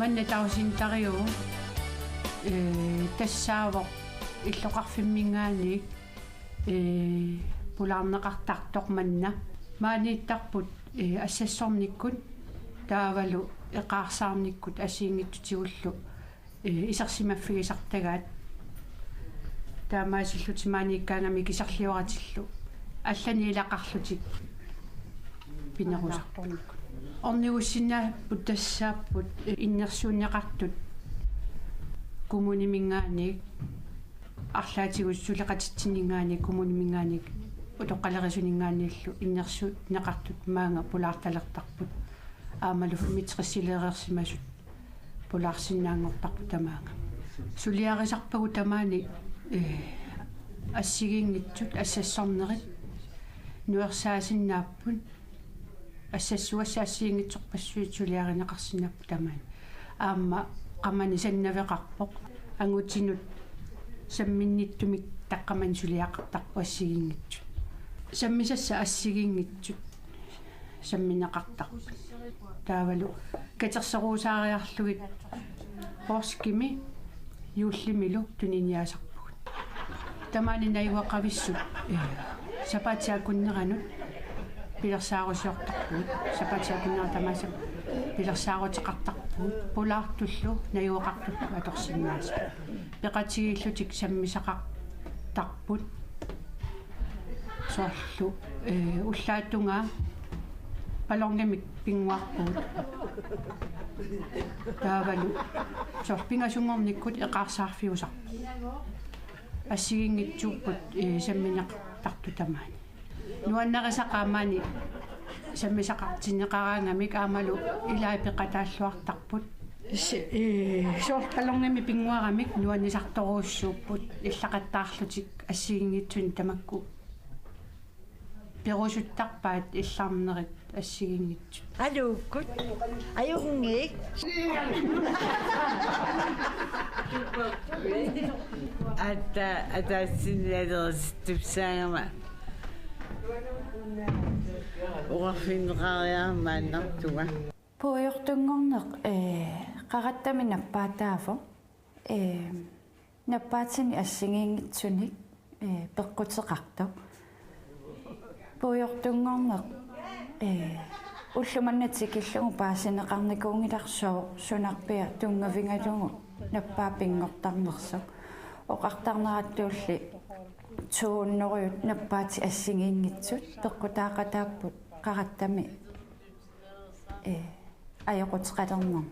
манна таусинтариу тассаавоқ иллоқарфиммингаани пулаарнеқартартоқ манна maaнииттарпут ассассорниккут таавалу эқаарсаарниккут асиингиттутигуллу исарсимаффигисартагаат таамаасиллути maaнииккаангами кисарлиоратиллу аллани илақарлутик пинерусарторниккут орнигуссиннааппут тассааппут иннерсуунеқартут кумунимингааник арлаатигут сулеқатитсинингаани кумунимингааник утоққалерисунингааниллу иннерсу неқартут маанга пулаарталертарпут аамалу митсериссилеерерсимасут пулаарсинаангортарпу тамаанга сулиарисарпагу тамаани ассигингитсут ассассорнерит нуерсаасиннааппун ассассуассаассиингитсорпассуит сулиаринеқарсинаппу тамаани аама qamani sannavеқарпоқ ангутинут самминниттумик таққаман сулиақартарпу ассигингитсут саммисасса ассигингитсут самминеқартарпу таавалу катерсеруусаариарлугит порскими юуллимилу туниниасарпугут тамаани наивақависсут сапаатиакуннеранут пилерсаарусиортарпугут сапаатиакуннера тамааса пилерсаарутеқартарпугут пулаартуллу наивақартуллу аторсиннааса пеқатигиллутик саммисақартарпут сорлу уллаатунга палоргамик пингуарпуут таавалу сорпингасунгорниккут эқарсаарфиусарпу ассигингитсууппут самминеқартарту тамаани нуаннерисақаамаани саммисақартинеқараангамик аамалу илаапеқатааллуартарпут соорталорнами пингуарамик нуаннисарторууссууппут иллақаттаарлутик ассигингитсуни тамакку перусуттарпаат иллаарнерит ассигингитсу алуккут аюнгик атассиннадерс тупсаангама уаффинеқариармааннартуга пуйортунгорнеқ қараттами наппаатаафо наппаатсини ассигингитсуник пеққутеқарто пуйортунгорнеқ уллуманнатикиллугу паасинеқарникуунгиларсоо сунарпиа тунгавингалугу наппаапингортарнерсо оқартарнераттуулли тууннериут наппаати ассигингитсут пеққутаақатааппут қараттами ajaqutqalernermi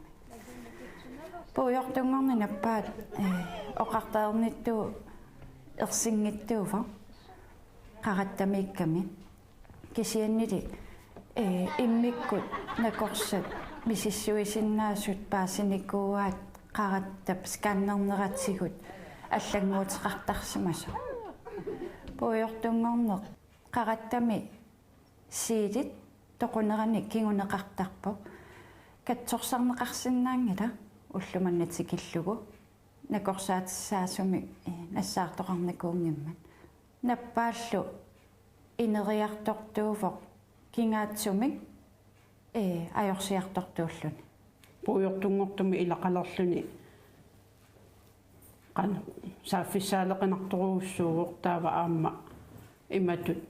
puujortunngorni nappaat oqartaernittu ersinngittuuva qarattamiikkami kisiannili immikkut nakorsat misissuisinnaasut paasinikuuaat qarattap skannerneratigut аллангуутеқартарсимаса puujortunngorneq qarattami siilit тоқунерани кингунеқартарпо катсорсарнеқарсинаангила уллуманнатикиллугу накорсаатиссаасуми нассаартоқарникуунгиммат наппааллу инериартортуувоқ кингаатсумик ajorsiartortuulluni puujortunngortumi ilaqalerluni qan saaffissaaleqinartoruussuuq taava aamma imatut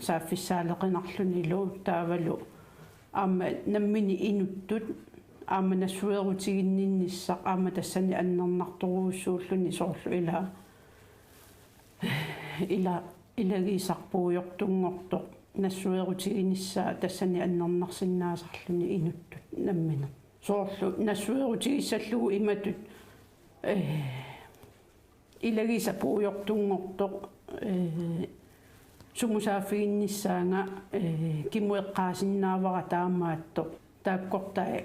saaffissaaleqinarluni lu taavalu aamma nammini inuttut aamma nassuerutiginninnissaq aamma tassani annernertoruussuulluni soorlu ilagiisarpuujortunngortoq nassuerutiginissaa tassani annernersinnaasarluni inuttut nammina soorlu nassuerutigissallugu imatut ilagiisapuujortunngortoq sumusaafiginnissaanga kimueqqaasinnaavara taamaattoq taakkortai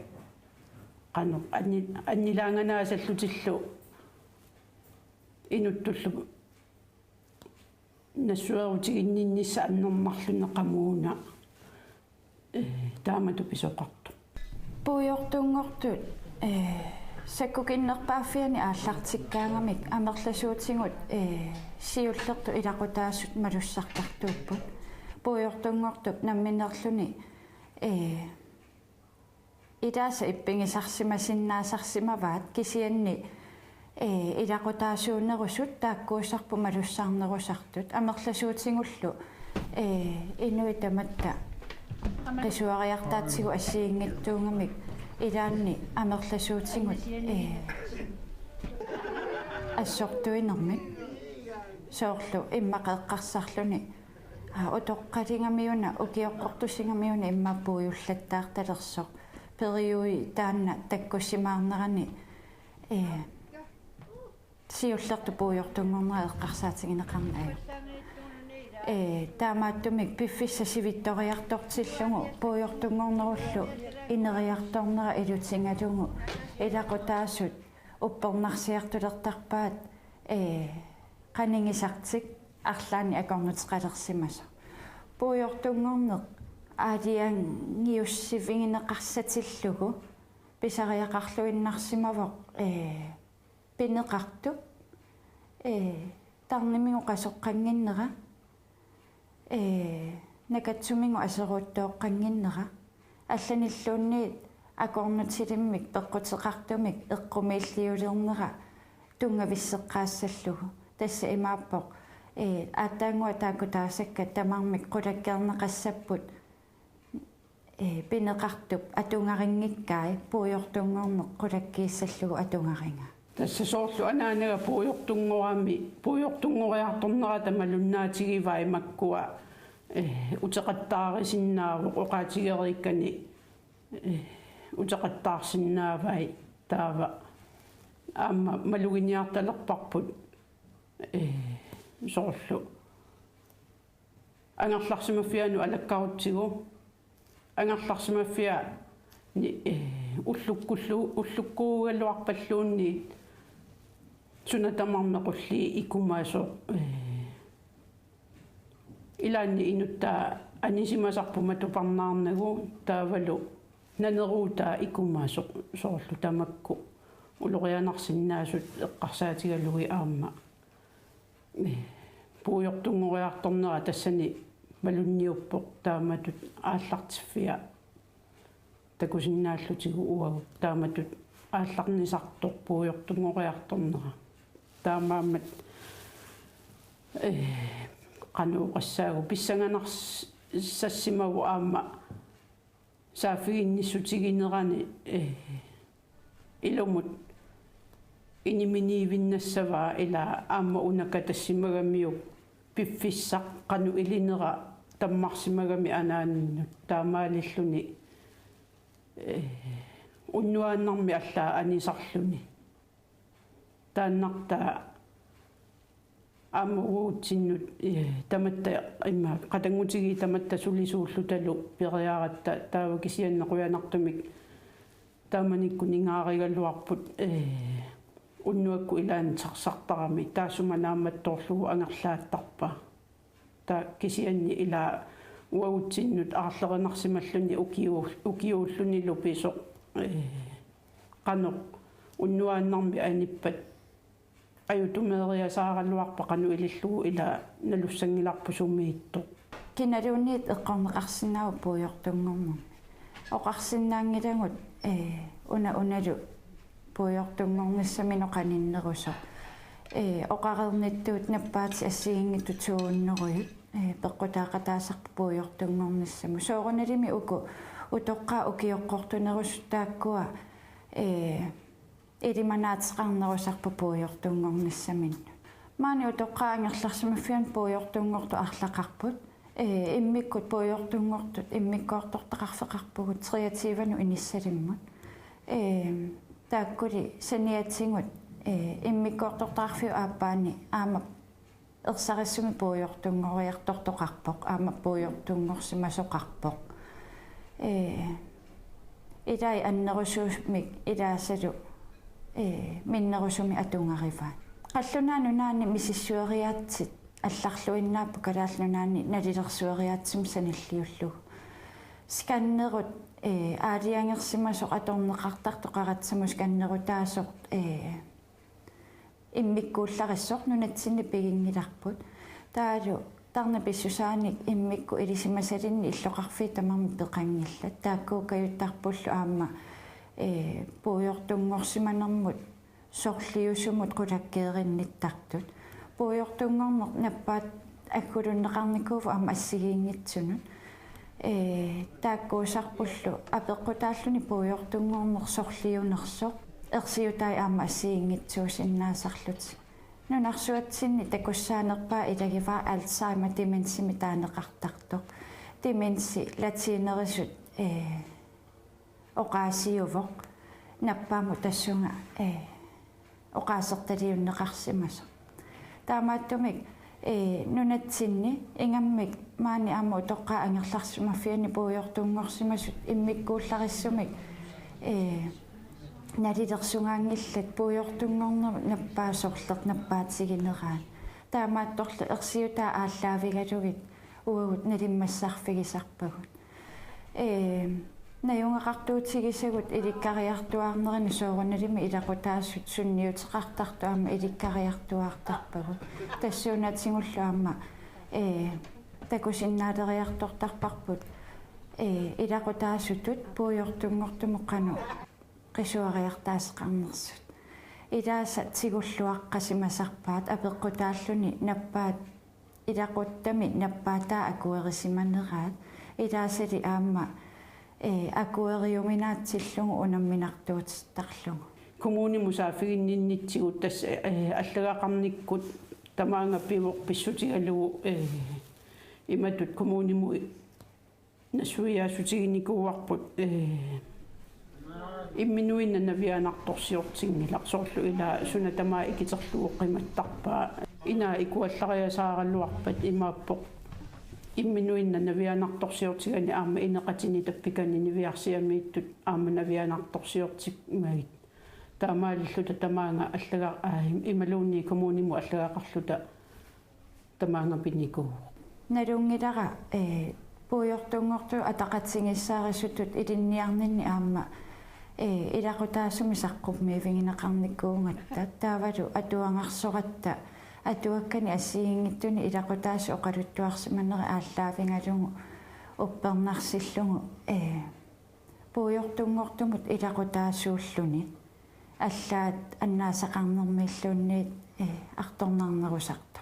qanu annilaanganaasallutillu inuttullu nassuerutiginninnissa annermarluna qamuuna taamatu pisoqartu puujortunngortut sakkukinnerpaaffiani aallartikkaangamik amerlasuutigut siullertu ilaqutaassut malussartartuupput puujortunngortup namminerluni idaasa ippigisarsimasinnaasarsimavaat kisianni ilaqutaasuunnerusut taakkuussarpu malussarnerusartut amerlasuutingullu inuitamatta qisuariartaatsigu assiingittuungamik ilaanni amerlasuutingut assortuinermik soorlu immaqeqqarsarluni utoqqalingamiuna ukioqqortusingamiuna immappuuyullattaartalersoq periui taanna takkussimaarnerani siullertu puujortungornera eqqarsaatingineqarnaa таамааттумик пиффисса сивитториарторсиллугу пуйортунгорнеруллу инериарторнера илутингалугу илақутаасут уппернарсиартулертарпаат qaningisartik арлаани акорнутеқалерсимаса пуйортунгорнеқ аалиангиуссивингинеқарсатиллугу писариақарлуиннарсимавоқ пинеқарту тарнимигу қасоққангиннера накатсумингу асеруuттооққангиннера алланиллуунниит акорнутилиммик пеққутеқартумик эққумииллиулернера тунгависсеққаассаллугу тасса имааппоқ аатаангуа таакутаасакка тамармик қулаккернеқассаппут пинеқартуп атунгарингиккаи пуйортунгорнеқ қулаккииссаллугу атунгаринга тасса соорлу анаанага пуйортунгориарторнера тамалуннаатигиваа имаккуа утеқаттаарисиннааву оқаатигериккани утеқаттаарсиннаавай таава аама малугиниарталерпарпут соорлу ангерларсимаффиану алаккарутсигу ангерларсимаффиа уллуккуугалуарпаллуунни сунатамармеқулли икумаасо илаанни инуттаа анисимасарпума тупарнаарнагу таавалу нанеруута икумаасо соорлу тамакку улорианарсиннаасут эққарсаатигалуги аама пуйортунгориарторнера тассани малунниуппоқ тааматут ааллартиффиа такусиннааллутигу уагу тааматут аалларнисартор пуйортунгориарторнера таамаамат qanуuqassaagu pissanganars sassimagu aama saafiginnissutigинерани илумут iniminiivinnassavaa ila aama unaka tassimagamiu piffissaq qanu ilinera tammarsimagami anaaninnu taamaalilluni unnuaannarmi allaa anisarluni taannartaa амуутсиннут таматта имма qatangutigi tamatta sulisuullutalu piriaratta taava kisiannequyanartumik taamanikkuningaaригалуарпут уннуакку илаанитсарсартарами таасуманааматтоорлугу ангерлааттарпа та кисианни ила уагутсиннут аарлеринарсималлуни укиууллунилу писо qano уннуааннарми аниппат аютумериасааралуарпа qanu илиллугу ила налуссангиларпусумиитто киналуунниит эққарнеқарсинаау пуйортунгорму оқарсинаангилагут уналу пуйортунгорниссамино qanиннерусо оқарерниттуут наппаати ассигингиту тууннеруйут пеққутаақатаасарпу пуйортунгорниссаму сооруналими уку утоққаа укиоққортунерусутааккуа илиманаатеқарнерусарпу пуйортунгорниссамин маани утоққаангерларсимаффиан пуйортунгорту арлақарпут иммиккут пуйортунгортут иммиккоортортақарфеқарпугут креативану иниссалиммут тааккули саниатсингут иммиккоортортақарфиу ааппаани аама ерсариссуми пуйортунгориартортоқарпоқ аама пуйортунгорсимасоқарпоқ илай аннерусуусмик илаасалу миннерусуми атунгариваа қаллунаану наани мисиссуариаатсит алларлуиннааппу калааллунаани налилерсуариаатсим саниллиуллугу сканнерут аалиангерсимасоқ аторнеқартартоқаратсаму сканнерутаасоқ иммиккууллариссоқ нунатсинни пигингиларпут таалу тарна писсусааник иммикку илисимасалинни иллоқарфи тамарми пеқангилла тааккуу каюттарпуллу аама puujortunngorsimanermut sorliusumut qulakkeerinnittартут puujortunngorneq nappaat аккулуннеқарникууфу аама ассигиингитсунут тааккуусарпуллу апеққутааллуни puujortunngorneq sorliunersoq ерсиутай аама ассигингитсуусиннаасарлут нунарсуатсинни такуссаанерпаа илагиваа альцгеймер деменсими таанеқартартоқ деменси латинерисут оқаасиувоқ наппааму тассунга оқаасерталиуннеқарсимасо таамааттумик нунатсинни ингаммик маани аама утоққаа ангерларсимаффиани puujortunngorsimasut иммиккууллариссумик налилерсунгаангиллат puujortunngorner наппаасорлеқ наппаатсигинераан таамаатторлу ерсиутаа ааллаавигалугит уагут налиммассарфигисарпагут наюнгақартуутигисагут иликкариартуаарнерини соорунналими илақутаассут сунниутеқартартуама иликкариартуаартарпагут тассуунатсигуллуама такусиннаалериартортарпарпут илақутаассутут puujortunngortumоққану qisuariartaasqarnersut ilaasa tsigulluaqqasimасарпаат апеққутааллуни наппаат илақуттами наппаатаа акуерисиманераат илаасали аама акуериуминаатсиллугу унамминартуутиттарлугу коммунимусаафигинниннитсигут тасса аллагақарниккут тамаанга пивоқ писсутигалугу иматут коммуниму насуяасутигиникууарпут имминуинна навианарторсиортингилақ соорлу ила сунатамаа икитерлуоққиматтарпаа ина икуаллариасаараллуарпат имааппоқ имминуинна навианарторсиортигани аама инеқатини таппикани нивиарсиамииттут аама навианарторсиортигмагит таамааллута тамаанга аллага ималуунни коммуниму аллагақарлута тамаанга пиникуу налунгилара puujortunngortu атақатсигиссаарисутут илинниарнинни аама илақутаасуми саққуммиивигинеқарниккуунгатта таавалу атуангарсоратта атуаккани ассигингиттуни илақутаасу оқалуттуарсиманери ааллаавингалугу уппернарсиллугу puujortunngortumut илақутаасууллуни аллаат аннаасақарнермииллуунниит арторнарнерусарто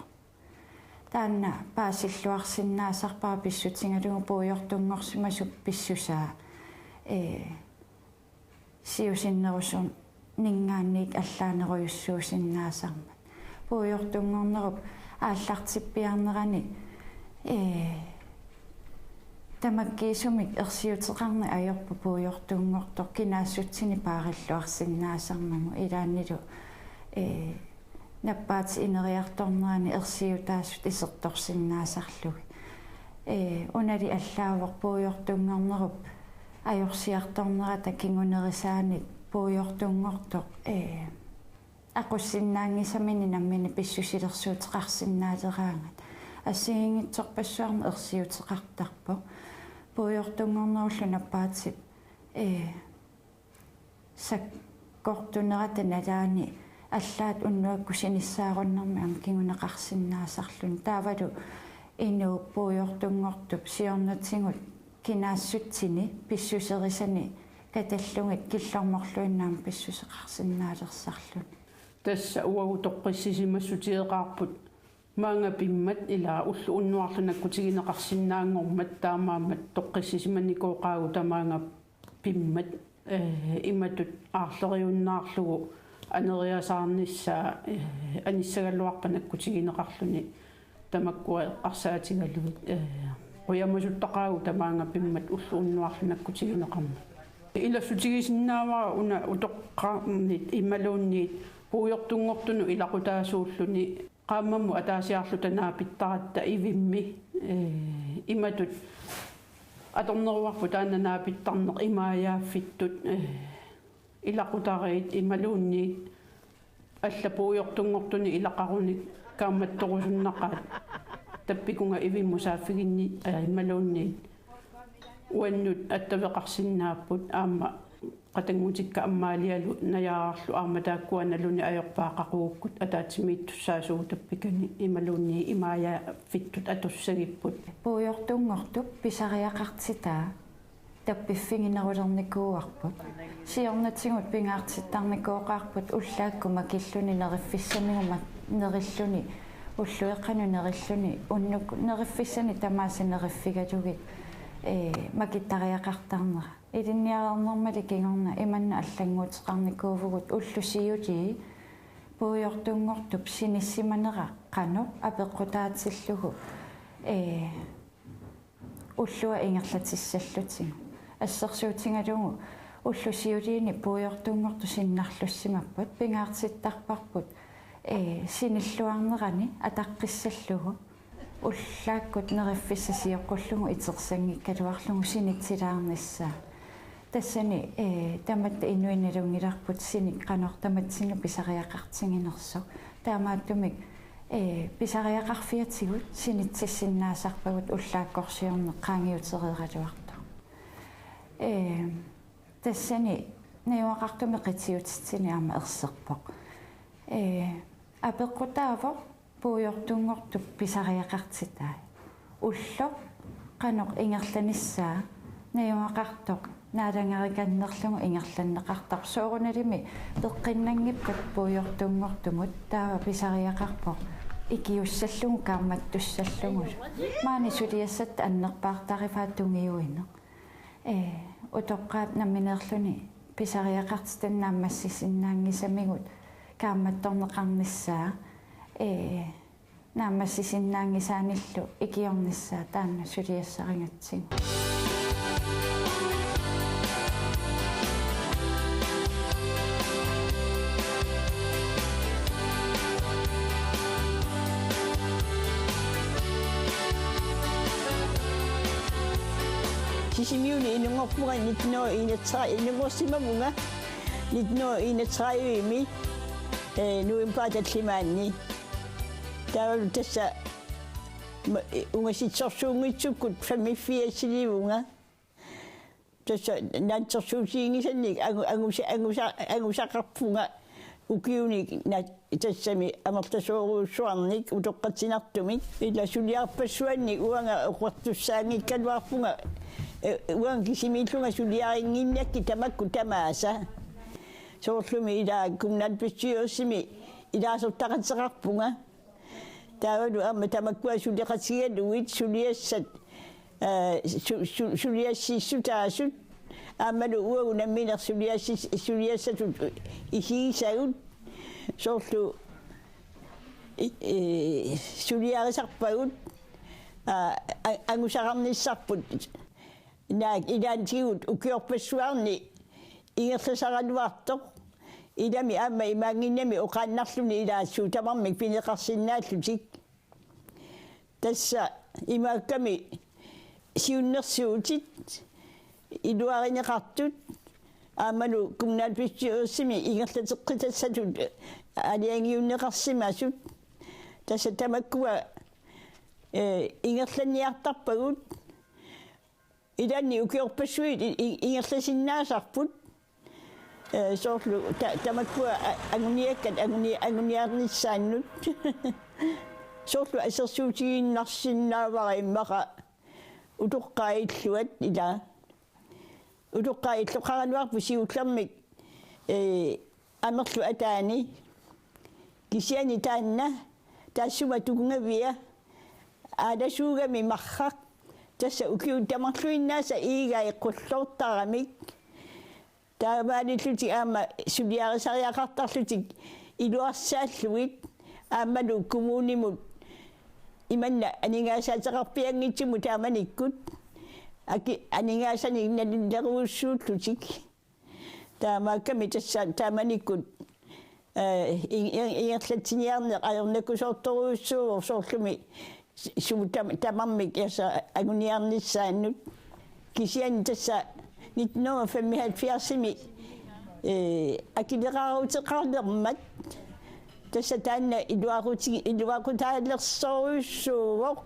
таанна паасиллуарсиннаасарпаа писсутингалугу puujortunngorsimasуп писсусаа сиусиннерусун нингаанник аллаанеруйуссуусиннаасармат puujortunngornerup ааллартиппиарнерани тамаккиисумик ерсиутеқарни аёрпу puujortunngortor кинаассутсини паариллуарсиннаасармагу илааннилу наппаат инериарторнерани ерсиутаассут исерторсиннаасарлуги унали аллаавоқ puujortunngornerup ajorsiartornerata kingunerisaanit puujortunngortoq aqussinnaangisamini nammini pissusilersuuteqarsinnaaleраангат ассигингитсорпассуарна ерсиутеқартарпо puujortunngornerullu nappaatip саккортунерата налаани аллаат уннуаккусиниссааруннэрми ам кингунеқарсиннаасарлун таавалу инуу puujortunngortup сиорнатсигут кинаассутсини писсусерисани каталлугит киллэрморлуиннаам писсусеқарсиннаалерсарлун тасса уагу тоққиссисимассутиеқарпут маанга пиммат ила уллу уннуарлунаккутигинеқарсинаангормат таамаамат тоққиссисиманикооқаагу тамаанга пиммат иматут аарлериуннаарлугу анериасаарнissaa аниссагаллуарпанаккутигинеқарлуни тамаккуа арсаатигалугит уямасуттақаагу тамаанга пиммат уллу уннуарлунаккутигинеқарма илассутигисиннаавара уна утоққарнит ималуунниит puujortunngortunu ilaqutaasuulluni qaammamu ataasiarlutana pittaраtta ивимми иматут аторнеруарпу тааннанаапиттарнеқ имааяаффиттут илақутариит ималуунниит алла puujortunngortuni илақаруник кааматторусуннақаат таппикунга ивиммусааффигинни ималуунниит уаннут аттавеқарсиннааппут аама qatangmutikka ammaalialu najaarlu aarmataakkuanaluни ajorpaaqaquukkut ataatimiittussaasuutappikani imaluunni imaaya fittut atussagipпут puujortunngortup pisariaqartitaa таппиффигинерулерникууарпут сиорнатсигут пингаартиттарникооqaarput уллааккума киллуни нериффиссамигума нериллуни уллуеққану нериллуни уннук нериффиссани тамааси нериффигалугит макиттариақартарнера илинниарернэрмали кигорна иманна аллангуутеқарникуувгут уллусиути пуйортунгортуп синиссиманера қано апеққутаатсиллугу уллуа ингерлатиссаллутигу ассерсуутингалугу уллусиулиини пуйортунгорту синнарлуссимаппут пингаартиттарпарпут синиллуарнерани атаққиссаллугу уллааккут нериффиссасиоққуллугу итерсангиккалуарлугу синитсилаарниссаа тассани таматта инуинналунгиларпут синик қанор таматсинну писариақартингинерсо таамааттумик писариақарфиатигут синитсиссиннаасарпагут уллааккорсиорне qaangiuterieraluartu тассани неуақартуми қитиутитсини аама ерсерпоқ апеққутааво пуйортунгортуп писариақартитаа улло қаноқ ингерланиссаа неуақартоқ наалангариканнерлугу ингерланнеқартар соорунalimi пеққиннангиппат пуйортунгортумут таава писариақарпоқ икиуссаллугу кааматтуссаллугу маани сулиассат аннерпаартарифаатунгиуинне утоққаат намминерлуни писариақартитаннаамассисиннаангисамигут кааматторнеқарниссаа наамассисиннаангисааниллу икиорниссаа таанна сулиассарингатсиг Sisimiuni inungorpunga nitno inungorsimamunga nitno inatsrayuimi nuimpaatallimaanni taavalu tassa ungasitsorsuungitsukut famiffiassiliunga tassa naantsorsuusiingisannik angusaqarpunga ukiuni tassami amertasooruussuarnik utoqqatinartumik illa suliarpassuannik uanga uqartussaangikkaluarpunga uang kisimillunga suliaringinniakki tamakku tamaasa soorlumi ila kumnanpissiussimi ilaasortaqatseqarpunga taavalu amma tamakkua suliqatigaluit suliassat suliassissutaasut aammalu uagu namminer suliassatut isigisagut soorlu suliarisarpagut angusaqarnissarput naak ilaantigut ukiorpassuarni ingerlasaraluartoq ilami aamma imaanginnami uqaannarluni ilaassuu tamarmik pineqarsinnaallutik tassa imaakkami siunnersuutit iluarineqartut aammalu kumnaalpissiussimi ingerlateqqitassatut aliangiunneqarsimasut tassa tamakkua ingerlaniartarpagut idanni ukiorpassuit ingerlasinnaasarput soorlu tamakkua anguniakkat anguniarnissaannut soorlu asersuutiginnarsinnaavari utoqqailluat ila utoqqailluqaranuarpu siullermik amerlu ataani kisiani taanna taassuma tukungavia aadasuugami marraq tassa ukiuttamarluinnaasa iigai qullortaramik taavaanilluti aama suliarisariaqartarlutik iluarsaalluit aammalu kumuunimut imanna aningaasaateqarpianngitsumu taamanikkut aki aningaasani nalilleruussuullutik taamaakkami tassa taamanikkut ingerlatiniarneq ajornakusoortoruussuuvor soorlumi tamarmik yasa aguniarnissaannut kisiani tassa 1975 akileqaruteqarnermat tassa taanna iluaqutaallersoruussuuvoq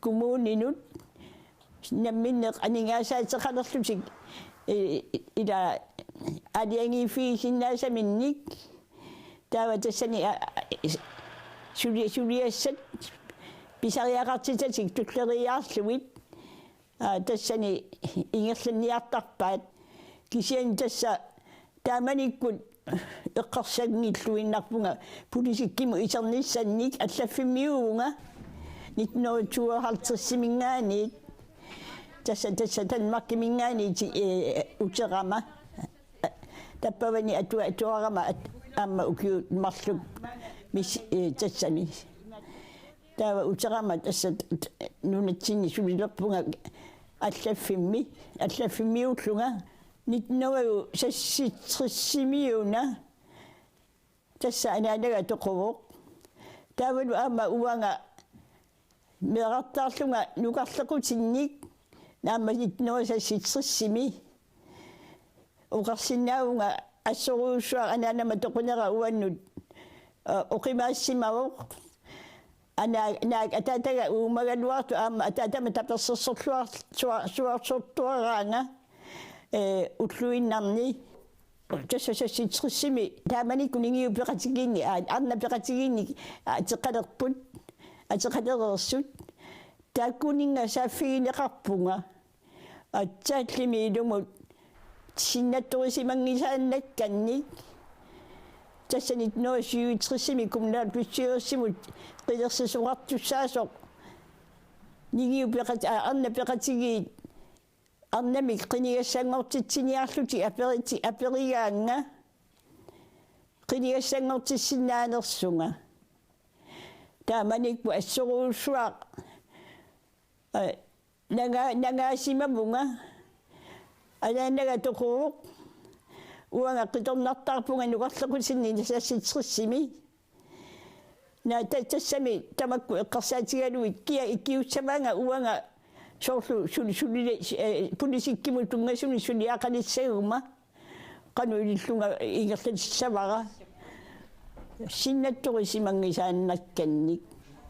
kumuuninut namminneq aningaasaateqalerlutik ila aliangifiisinnaasaminik taava tassani suliassat pisariaqartitatik tulleriaarluit тассани ингерланниартарпаат кисиан тасса тааманиккут эққарсагниллуиннарпунга пулисиккиму исерниссанник аллаффиммиуунга 1952 тасса танмаккимингаани утерама таппавани атуарама амма укиут марлук мис тассани тава утерама тасса нунатсини сулилерпунга аллаффиммиуллунга 1963 тасса анаанага тоқовоқ тавалу амма уанга мерартаарлунга нукарлеқутинник наама 1963 уқарсиннаавунга ассоруусуа анаанама тоқунера уаннут оқимаассимавоқ наак атаатага уумагалуарту аама атаатама таперсерсорлуар суартуараанга утлуиннарни тассасасситриссими тааманиккунингиу пеқатигиинни арна пеқатигиинни атеқалерпут атеқалерерсут тааккунинга сааффигинеқарпунга атсааллими илумут синнатторисимангисааннакканник тассанит ноосиуитрисими кумнаал писсиуссимут қилерсисуқартуссаасоқ нигиу пеқат арна пеқатигиит арнамик қинигассангортитсиниарлути аперигаанга қинигассангортиссинаанерсунга тааманикпу ассоруусsuaq нагаасимамунга анаанага тоқууқ уанга қиторнартарпунга нуқарлеқусинни насасситриссими тассами тамакку эққарсаатигалуит киа иккиуссамаанга уанга сорлу сулиле пулисиккиму тунгасуни сулиақалиссагума кану илиллунга игерлатиссавара синнатторисимангисааннакканник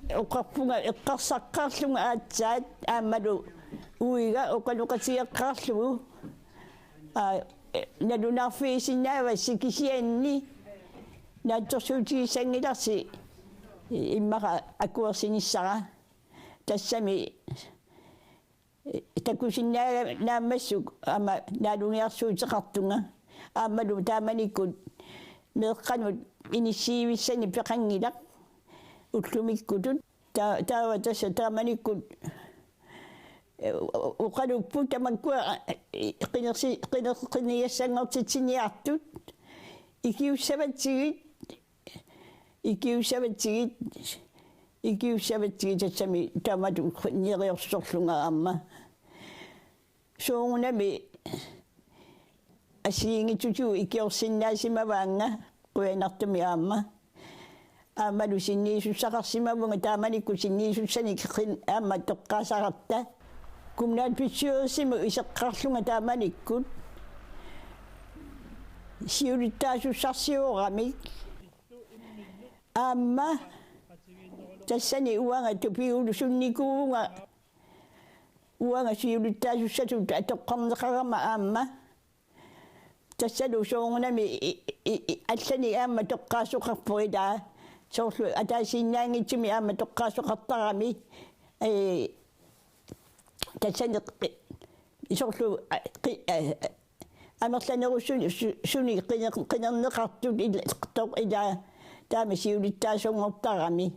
оқарпунга эққарсаққаарлунга аатсаат аамалу уига оқалуқатиеққаарлугу налунаарфиисиннаава сикисианни наатторсуутигиссангиларси иммаqa акуерсиниссара тассами такусиннаага нааммассук ама налуниарсуутеқартунга аамалу тааманиккут меэққанут иниссиивиссани пеқангилақ уллумиккутут таава тасса тааманиккут уқалуппу тамаккуа қинерсингортитсиниартут икиуссаватсигит тассами таамату нериорсорлунга аама соонами асиингитуту икиорсиннаасимаваанга куянартуми аама аамалу синниисуссақарсимавунга тааманикку синниисуссани аама тоққаасарарта кумнаат писсиуерсиму исеққарлунга тааманиккут сиулиттаасуссарсиуорамик аама тассани уанга тупиулусунникуунга уанга сиулиттаасуссатут атоққарнеқарама аама тассалу соongунами аллани аама тоққаасоқарпуилаа соорлу атаасииннаангитсуми аама тоққаасоқартарами тассани соорлу амерланеруссуни суни қинернеқартут ила таама сиулиттаасонгортарами